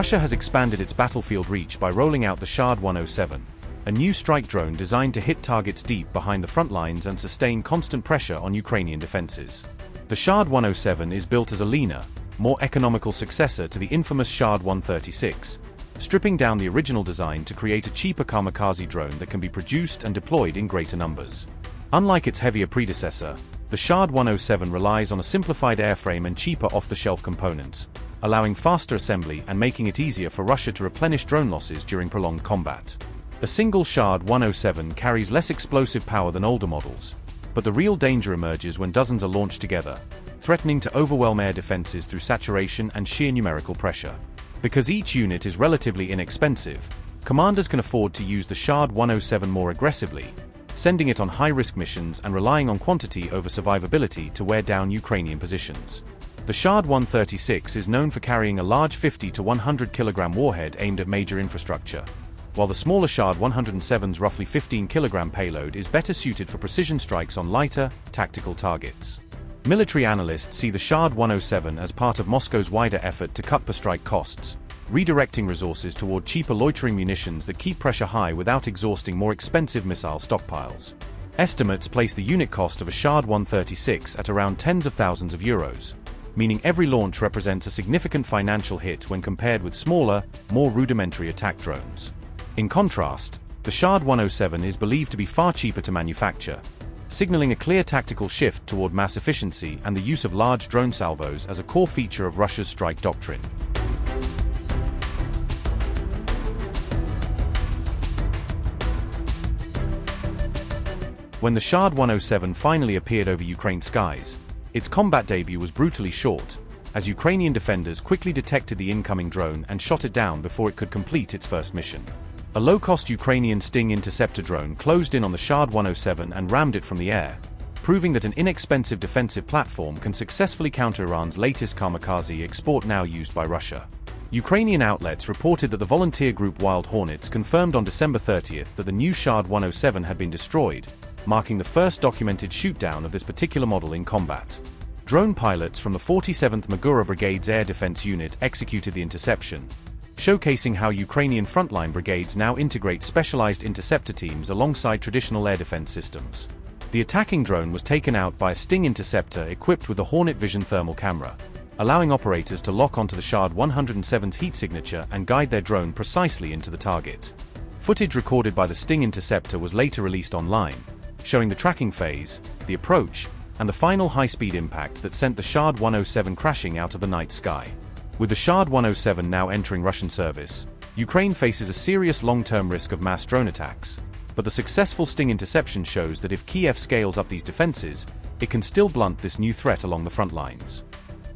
Russia has expanded its battlefield reach by rolling out the Shahed-107, a new strike drone designed to hit targets deep behind the front lines and sustain constant pressure on Ukrainian defenses. The Shahed-107 is built as a leaner, more economical successor to the infamous Shahed-136, stripping down the original design to create a cheaper kamikaze drone that can be produced and deployed in greater numbers. Unlike its heavier predecessor, the Shahed-107 relies on a simplified airframe and cheaper off-the-shelf components, allowing faster assembly and making it easier for Russia to replenish drone losses during prolonged combat. A single Shahed-107 carries less explosive power than older models, but the real danger emerges when dozens are launched together, threatening to overwhelm air defenses through saturation and sheer numerical pressure. Because each unit is relatively inexpensive, commanders can afford to use the Shahed-107 more aggressively, sending it on high-risk missions and relying on quantity over survivability to wear down Ukrainian positions. The Shahed-136 is known for carrying a large 50 to 100 kilogram warhead aimed at major infrastructure, while the smaller Shahed-107's roughly 15 kilogram payload is better suited for precision strikes on lighter, tactical targets. Military analysts see the Shahed-107 as part of Moscow's wider effort to cut per-strike costs, redirecting resources toward cheaper loitering munitions that keep pressure high without exhausting more expensive missile stockpiles. Estimates place the unit cost of a Shahed-136 at around tens of thousands of euros, meaning every launch represents a significant financial hit when compared with smaller, more rudimentary attack drones. In contrast, the Shahed-107 is believed to be far cheaper to manufacture, signaling a clear tactical shift toward mass efficiency and the use of large drone salvos as a core feature of Russia's strike doctrine. When the Shahed-107 finally appeared over Ukraine's skies, its combat debut was brutally short, as Ukrainian defenders quickly detected the incoming drone and shot it down before it could complete its first mission. A low-cost Ukrainian Sting Interceptor drone closed in on the Shahed-107 and rammed it from the air, proving that an inexpensive defensive platform can successfully counter Iran's latest kamikaze export now used by Russia. Ukrainian outlets reported that the volunteer group Wild Hornets confirmed on December 30th that the new Shahed-107 had been destroyed, marking the first documented shootdown of this particular model in combat. Drone pilots from the 47th Magura Brigade's Air Defense Unit executed the interception, showcasing how Ukrainian frontline brigades now integrate specialized interceptor teams alongside traditional air defense systems. The attacking drone was taken out by a Sting Interceptor equipped with a Hornet Vision thermal camera, allowing operators to lock onto the Shahed-107's heat signature and guide their drone precisely into the target. Footage recorded by the Sting Interceptor was later released online, showing the tracking phase, the approach, and the final high-speed impact that sent the Shahed-107 crashing out of the night sky. With the Shahed-107 now entering Russian service, Ukraine faces a serious long-term risk of mass drone attacks, but the successful Sting interception shows that if Kiev scales up these defenses, it can still blunt this new threat along the front lines.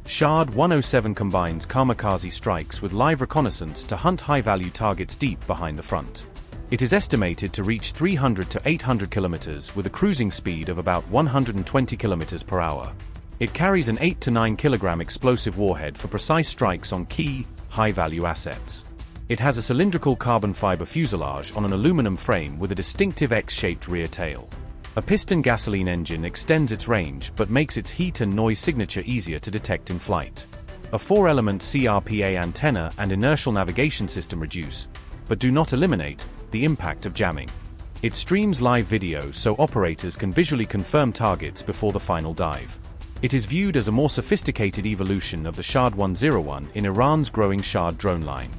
Shahed-107 combines kamikaze strikes with live reconnaissance to hunt high-value targets deep behind the front. It is estimated to reach 300 to 800 kilometers with a cruising speed of about 120 kilometers per hour. It carries an 8 to 9 kilogram explosive warhead for precise strikes on key, high-value assets. It has a cylindrical carbon fiber fuselage on an aluminum frame with a distinctive X-shaped rear tail. A piston gasoline engine extends its range but makes its heat and noise signature easier to detect in flight. A 4-element CRPA antenna and inertial navigation system reduce, but do not eliminate, the impact of jamming. It streams live video so operators can visually confirm targets before the final dive. It is viewed as a more sophisticated evolution of the Shahed-101 in Iran's growing Shahed drone line.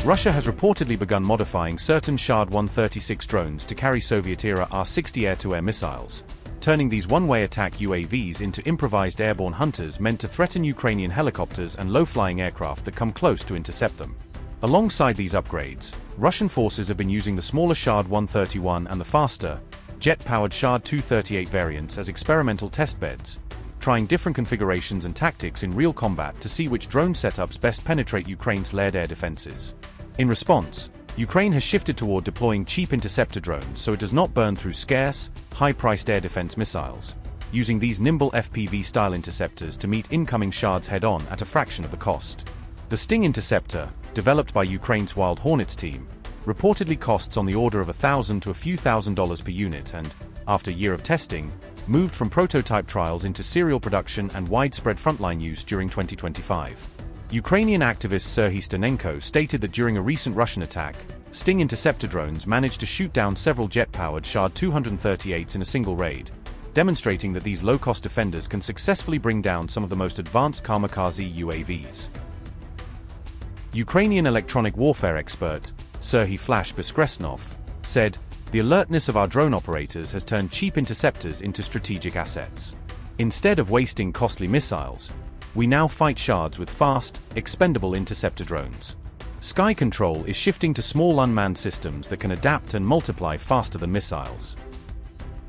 Russia has reportedly begun modifying certain Shahed-136 drones to carry Soviet-era R-60 air-to-air missiles, turning these one-way attack UAVs into improvised airborne hunters meant to threaten Ukrainian helicopters and low-flying aircraft that come close to intercept them. Alongside these upgrades, Russian forces have been using the smaller Shahed-131 and the faster, jet-powered Shahed-238 variants as experimental testbeds, trying different configurations and tactics in real combat to see which drone setups best penetrate Ukraine's layered air defenses. In response, Ukraine has shifted toward deploying cheap interceptor drones so it does not burn through scarce, high-priced air defense missiles, using these nimble FPV-style interceptors to meet incoming Shaheds head-on at a fraction of the cost. The Sting Interceptor, developed by Ukraine's Wild Hornets team, reportedly costs on the order of $1,000 to a few $1,000s per unit and, after a year of testing, moved from prototype trials into serial production and widespread frontline use during 2025. Ukrainian activist Serhiy Stanenko stated that during a recent Russian attack, Sting interceptor drones managed to shoot down several jet-powered Shahed-238s in a single raid, demonstrating that these low-cost defenders can successfully bring down some of the most advanced kamikaze UAVs. Ukrainian electronic warfare expert, Serhiy Flash Beskresnov, said, "The alertness of our drone operators has turned cheap interceptors into strategic assets. Instead of wasting costly missiles, we now fight shards with fast, expendable interceptor drones. Sky control is shifting to small unmanned systems that can adapt and multiply faster than missiles."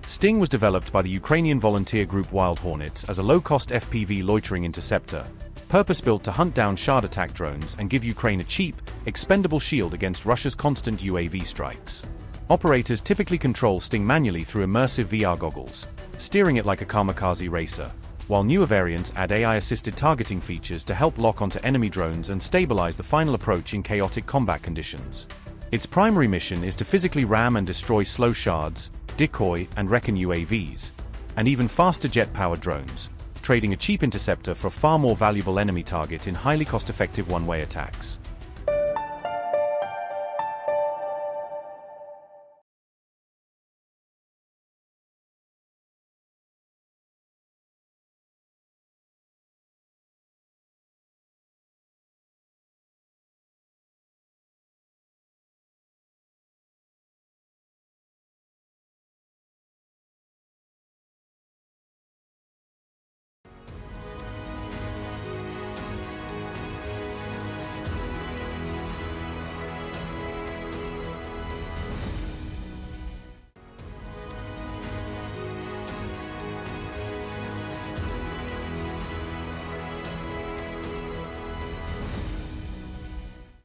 Sting was developed by the Ukrainian volunteer group Wild Hornets as a low-cost FPV loitering interceptor, purpose-built to hunt down Shard attack drones and give Ukraine a cheap, expendable shield against Russia's constant UAV strikes. Operators typically control Sting manually through immersive VR goggles, steering it like a kamikaze racer, while newer variants add AI-assisted targeting features to help lock onto enemy drones and stabilize the final approach in chaotic combat conditions. Its primary mission is to physically ram and destroy slow shards, decoy, and recon UAVs, and even faster jet-powered drones, trading a cheap interceptor for a far more valuable enemy target in highly cost-effective one-way attacks.